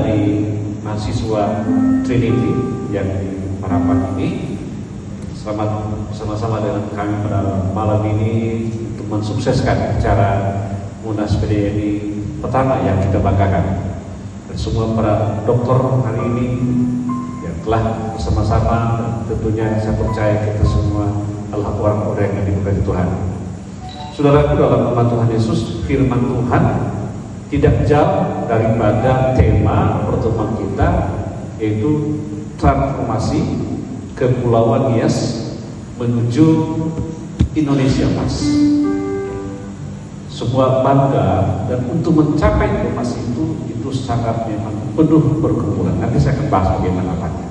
dari mahasiswa Trinity yang di Parapat ini. Selamat bersama-sama dengan kami pada malam ini untuk mensukseskan acara Munas PDNI pertama yang kita banggakan. Dan semua para dokter hari ini yang telah bersama-sama, tentunya saya percaya kita semua adalah orang-orang yang diberkati Tuhan. Saudaraku, dalam nama Tuhan Yesus, firman Tuhan tidak jauh daripada tema pertemuan kita, yaitu transformasi Kepulauan Nias menuju Indonesia Mas. Sebuah bangga, dan untuk mencapai informasi itu sangat memang penuh pergumulan. Nanti saya akan bahas bagaimana apanya.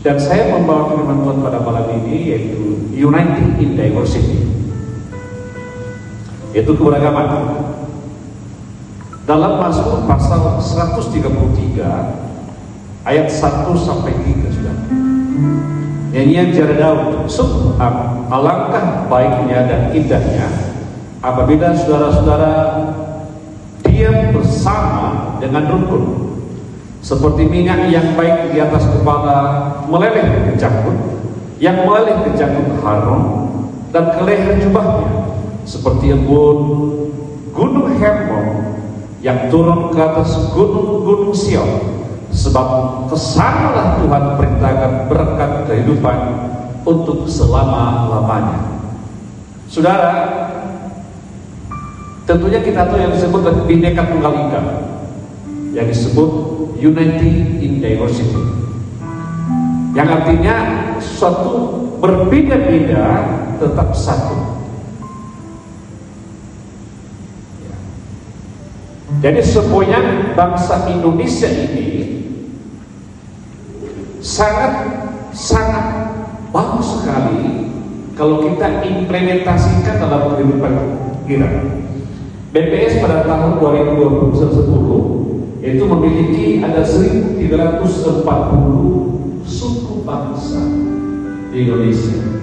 Dan saya membawa firman Tuhan pada malam ini, yaitu United in Diversity, yaitu keberagaman. Dalam Mazmur pasal 133 ayat 1 sampai 3 sudah. Nyanyian Jara Daud. Sungguh alangkah baiknya dan indahnya apabila saudara-saudara diam bersama dengan rukun, seperti minyak yang baik di atas kepala meleleh ke janggut, yang meleleh ke janggut Harun dan ke leher jubahnya, seperti embun gunung Hermon yang turun ke atas gunung-gunung Sion. Sebab kesanalah Tuhan perintahkan berkat kehidupan untuk selama-lamanya. Saudara, tentunya kita tahu yang disebut Bhinneka Tunggal Ika, yang disebut Unity in Diversity, yang artinya suatu berbeda-beda tetap satu. Jadi semuanya bangsa Indonesia ini sangat bagus sekali kalau kita implementasikan dalam kehidupan kita. BPS pada tahun 2010 itu memiliki ada 1.340 suku bangsa di Indonesia,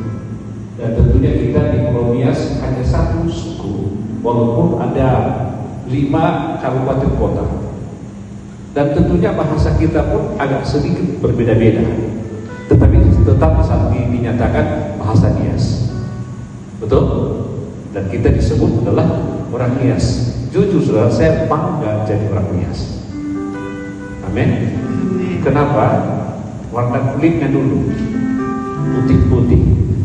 dan tentunya kita di Pulau Nias hanya satu suku, walaupun ada 5 kabupaten kota, dan tentunya bahasa kita pun agak sedikit berbeda-beda, tetapi tetap dinyatakan bahasa Nias, betul? Dan kita disebut adalah orang Nias. Jujur saudara, saya bangga jadi orang Nias. Amin. Kenapa? Warna kulitnya dulu putih-putih.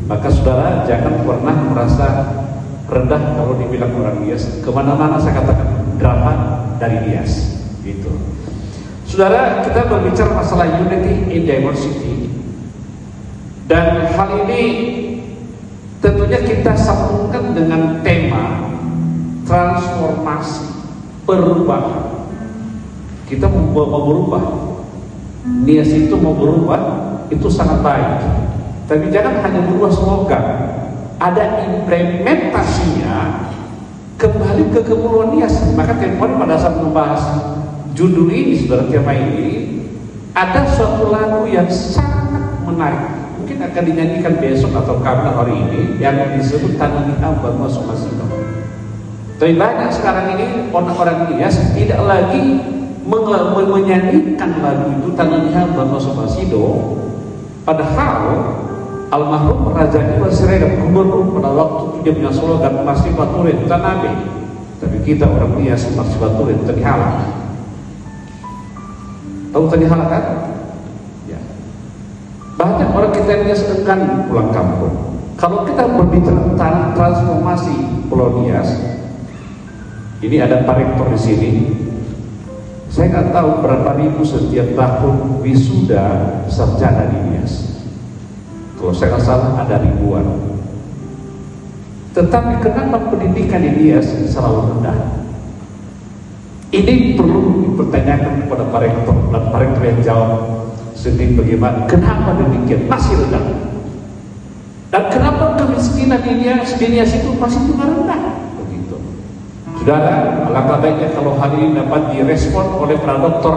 Maka saudara jangan pernah merasa rendah kalau dibilang orang Nias. Kemana-mana saya katakan drama dari Nias, gitu. Saudara, kita berbicara masalah unity in diversity, dan hal ini tentunya kita sambungkan dengan tema transformasi, perubahan. Kita mau berubah, Nias itu mau berubah, itu sangat baik. Tapi jangan hanya berubah slogan, ada implementasinya kembali ke Kepulauan Nias. Maka kemarin pada saat membahas judul ini, saudara, tema ini, ada suatu lagu yang sangat menarik, mungkin akan dinyanyikan besok atau karena hari ini, yang disebut Tanah Hamba Masuk-Masuk. Tapi banyak sekarang ini orang-orang Nias tidak lagi menyanyikan lagu itu Tanah Hamba Masuk-Masuk, padahal almarhum Raja Iwan Siregar gubernur pada waktu dia punya slogan Masih Baturin Tanabe, tapi kita orang Nias Masih Baturin Tanihala. Tahu Tanihala kan? Ya. Banyak orang kita Nias enggan pulang kampung. Kalau kita berbicara tentang transformasi Pulau Nias, ini ada Pak Rektor di sini. Saya nggak tahu berapa ribu setiap tahun wisuda sarjana di Nias. Kalau saya nggak salah ada ribuan. Tetapi kenapa pendidikan di Nias selalu rendah? Ini perlu dipertanyakan kepada Pak Rektor, dan Pak Rektor yang jawab sendiri bagaimana, kenapa demikian masih rendah, dan kenapa kemiskinan di Nias itu masih juga rendah. Begitu. Saudara, alangkah baiknya kalau hari ini dapat direspon oleh para dokter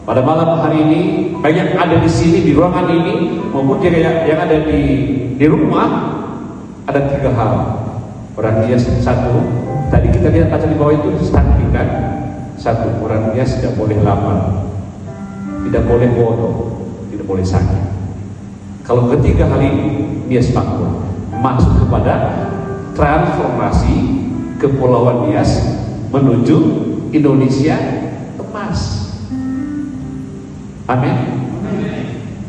pada malam hari ini, baik yang ada di sini di ruangan ini maupun yang ada di rumah. Ada 3 hal. Orang Nias, 1, tadi kita lihat baca di bawah itu stunting kan. Satu, orang Nias tidak boleh lapar, tidak boleh bodoh, tidak boleh sakit. Kalau ketiga hal ini Nias makmur, masuk kepada transformasi Kepulauan Nias menuju Indonesia emas. Amin.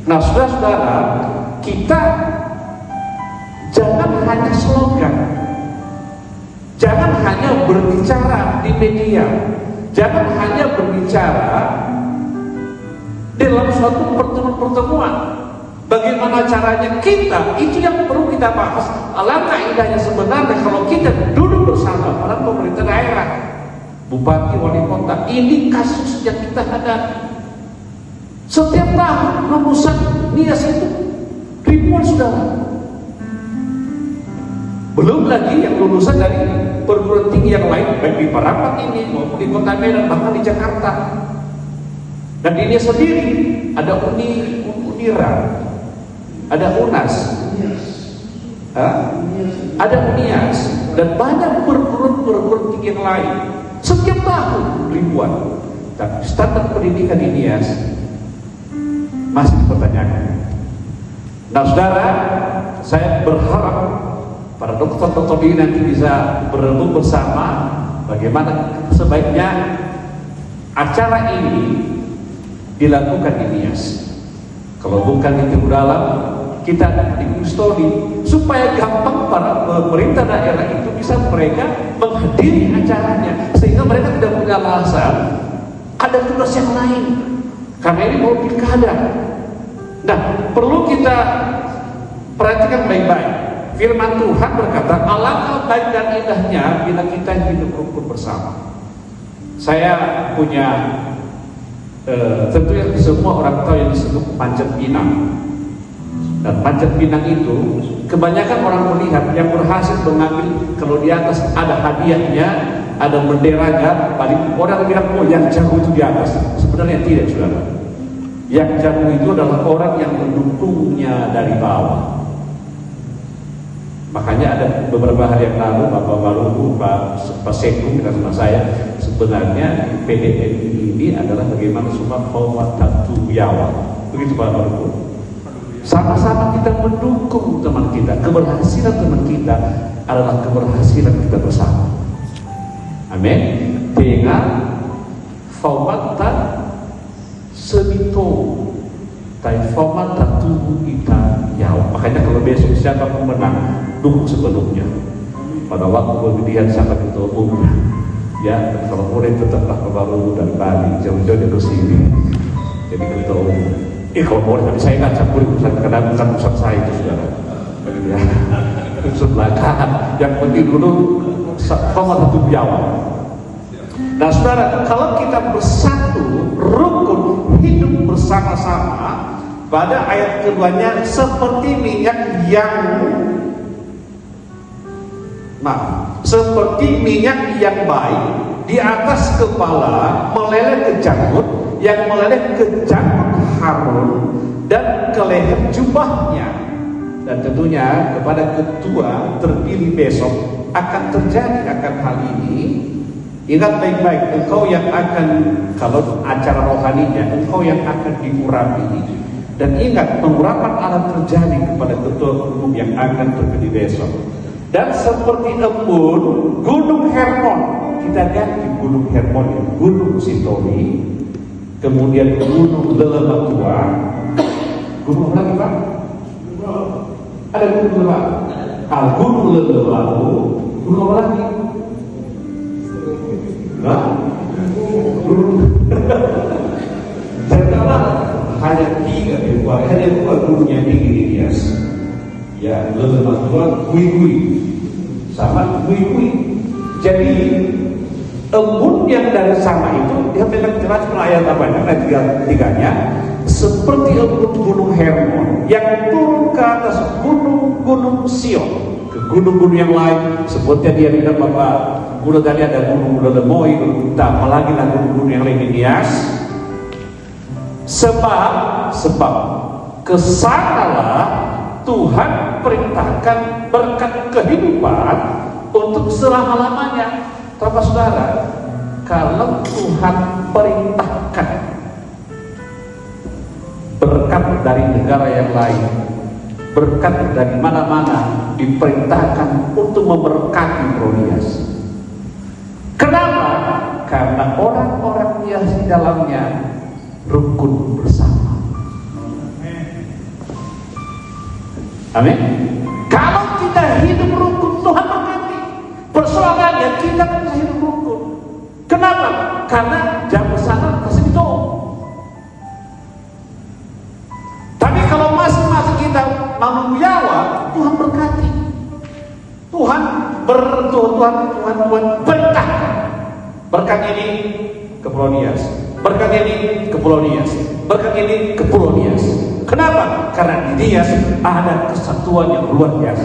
Nah, saudara-saudara, kita jangan hanya slogan, jangan hanya berbicara di media, jangan hanya berbicara dalam suatu pertemuan-pertemuan. Bagaimana caranya kita, itu yang perlu kita bahas. Alangkah indahnya sebenarnya kalau kita duduk bersama para pemerintah daerah, bupati, wali kota. Ini kasus yang kita hadapi. Setiap tahun lulusan Nias itu ribuan saudara. Belum lagi yang lulusan dari perguruan tinggi yang lain, baik di Parapat ini maupun di Kota Medan, bahkan di Jakarta. Dan di Nias sendiri ada Unira, ada UNAS, ada UNIAS, dan banyak perguruan tinggi yang lain. Setiap tahun ribuan. Tapi standar pendidikan di Nias masih dipertanyakan. Nah, saudara, saya berharap para dokter-dokter ini nanti bisa berembuk bersama bagaimana sebaiknya acara ini dilakukan di Nias. Kalau bukan itu dalam, kita di kustodi supaya gampang para pemerintah daerah itu bisa mereka menghadiri acaranya, sehingga mereka tidak punya alasan ada tugas yang lain karena ini mau pilkada. Nah, perlu kita perhatikan baik-baik. Firman Tuhan berkata, alangkah baik dan indahnya bila kita hidup rukun bersama. Saya punya tentu yang semua orang tahu yang disebut Panjat Pinang. Dan Panjat Pinang itu kebanyakan orang melihat yang berhasil mengambil, kalau di atas ada hadiahnya, ada benderanya, paling orang bilang, oh yang jago itu di atas. Sebenarnya tidak, saudara. Yang jago itu adalah orang yang mendukungnya dari bawah. Makanya ada beberapa hari yang lalu Bapak Maluku, Pak Sekum dengan sama saya, sebenarnya PDN ini adalah bagaimana supaya Tatu Yawa. Begitu Pak Maluku. Sama-sama kita mendukung teman kita. Keberhasilan teman kita adalah keberhasilan kita bersama. Amin. Dengan Faumata Semito Tai Faumata Tubuh kita Yawa. Makanya kalau besok siapa pemenang, dukung sepenuhnya. Pada waktu pemilihan siapa ketua umum, ya, kalau boleh tetaplah baru dari Bali, jauh-jauh dari sini jadi ketua umum. Kalau boleh, tapi saya nggak campur urusan, karena bukan urusan saya itu, saudara. Ya, urusan belakang. Yang penting dulu Faumata Tubuh Yawa. Nah, saudara, kalau kita bersatu, rukun, hidup bersama-sama, pada ayat keduanya seperti minyak yang baik di atas kepala meleleh ke janggut, yang meleleh ke janggut Harun dan ke leher jubahnya. Dan tentunya kepada ketua terpilih besok akan terjadi akan hal ini. Ingat baik-baik, engkau yang akan, kalau acara rohaninya, engkau yang akan diurapi. Dan ingat, pengurapan akan terjadi kepada ketua umum yang akan terpilih besok. Dan seperti embun Gunung Hermon, kita ganti Gunung Hermon, Gunung Sintoni, kemudian Gunung Lelematua. Gunung lagi Pak? Ada gunung apa? Gunung Lelematua. Gunung apa lagi? Ternyata hanya tiga gunung yang tinggi di Nias. Ya, Lelematua, Kui-Kui, sama Kui-Kui. Jadi embun yang dari sama itu dia memang jelas ayat apanya, ayat tiganya seperti embun Gunung Hermon yang turun ke atas gunung-gunung Sion, ke gunung-gunung yang lain. Sebutnya dia bilang Bapak Gunung tadi ada Gunung Lelemoi, tambah lagi lah gunung-gunung yang lain di Nias. Sebab kesanalah Tuhan perintahkan berkat kehidupan untuk selama-lamanya. Bapak saudara, kalau Tuhan perintahkan berkat dari negara yang lain, berkat dari mana-mana diperintahkan untuk memberkati Prodias. Kenapa? Karena orang-orang yang di dalamnya rukun bersama. Amin. Kalau kita hidup rukun, Tuhan berkati. Persoalannya kita bisa hidup rukun. Kenapa? Karena jam sana kasih itu. Tapi kalau masing-masing kita mau jawab, Tuhan berkati. Tuhan berkati. Berkat ini ke Prodias, berkat ini ke Prodias, berkat ini ke Prodias. Kenapa? Karena di Dias ada kesatuan yang luar biasa.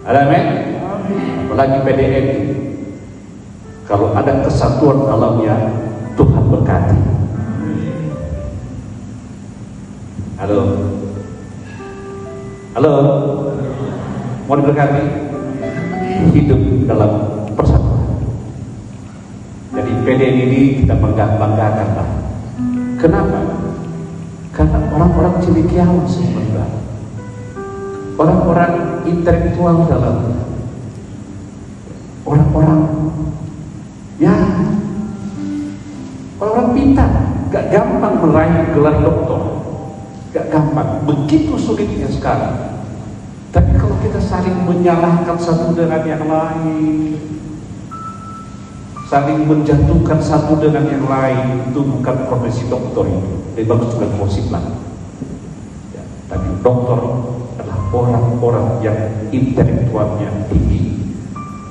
Ada amin? Apalagi PDN. Kalau ada kesatuan dalamnya, Tuhan berkati. Halo, halo, mau diberkati? Hidup dalam persatuan. Jadi PDN ini kita banggakanlah. Kenapa? Karena orang-orang cendekiawan sebenarnya, orang-orang intelektual dalam, orang-orang orang pintar, gak gampang meraih gelar doktor, gak gampang, begitu sulitnya sekarang. Tapi kalau kita saling menyalahkan satu dengan yang lain, saling menjatuhkan satu dengan yang lain, itu bukan profesi dokter itu. Lebih bagus bukan musibah. Ya, tapi dokter adalah orang-orang yang intelektualnya tinggi,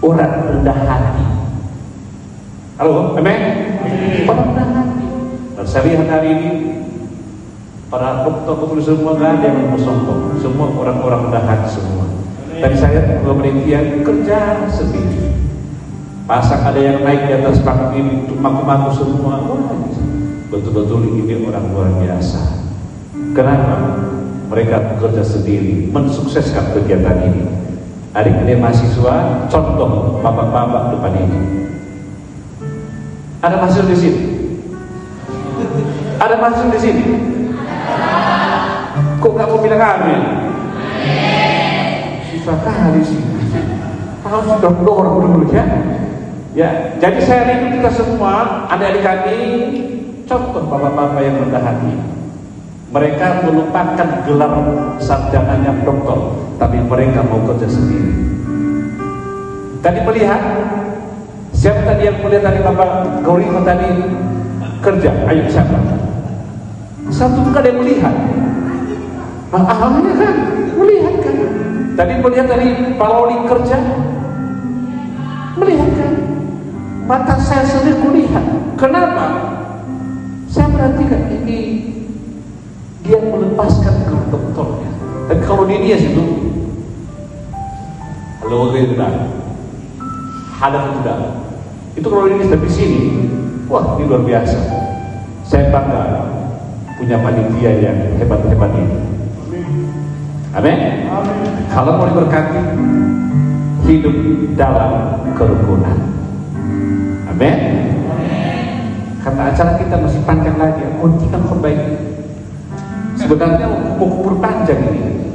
orang rendah hati. Halo, amin? Orang rendah hati. Dan saya lihat hari ini para dokter semua gak ada yang bersombong, semua orang-orang rendah hati semua. Tadi saya penelitian kerja sendiri. Pasang ada yang naik di atas panggung ini untuk maku-maku semua. Wah, betul-betul ini orang luar biasa. Kenapa? Mereka bekerja sendiri, mensukseskan kegiatan ini. Adik-adik mahasiswa, contoh bapak-bapak depan ini. Ada mahasiswa di sini? Ada mahasiswa di sini? Kok nggak mau bilang amin? Susah kali sih. Harus dorong dulu ya. Ya, jadi saya rindu kita semua, adik-adik kami, contoh bapak-bapak yang rendah hati. Mereka melupakan gelar sarjananya dokter, tapi mereka mau kerja sendiri. Tadi melihat, siapa tadi yang melihat tadi Bapak Gaurima tadi kerja? Ayo siapa? Satu bukan yang melihat. Ahamnya kan, melihat kan. Tadi melihat tadi Pak Loli kerja, melihat kan. Mata saya sendiri kulihat. Kenapa? Saya perhatikan ini dia melepaskan gelar doktornya. Dan kalau dia situ, halo sudah, hadap sudah. Itu kalau ini sampai sini, wah ini luar biasa. Saya bangga punya panitia yang hebat-hebat ini. Amin. Kalau mau diberkati, hidup dalam kerukunan. Amin. Karena acara kita masih panjang lagi, kita perbaiki. Sebenarnya mau kubur panjang ini.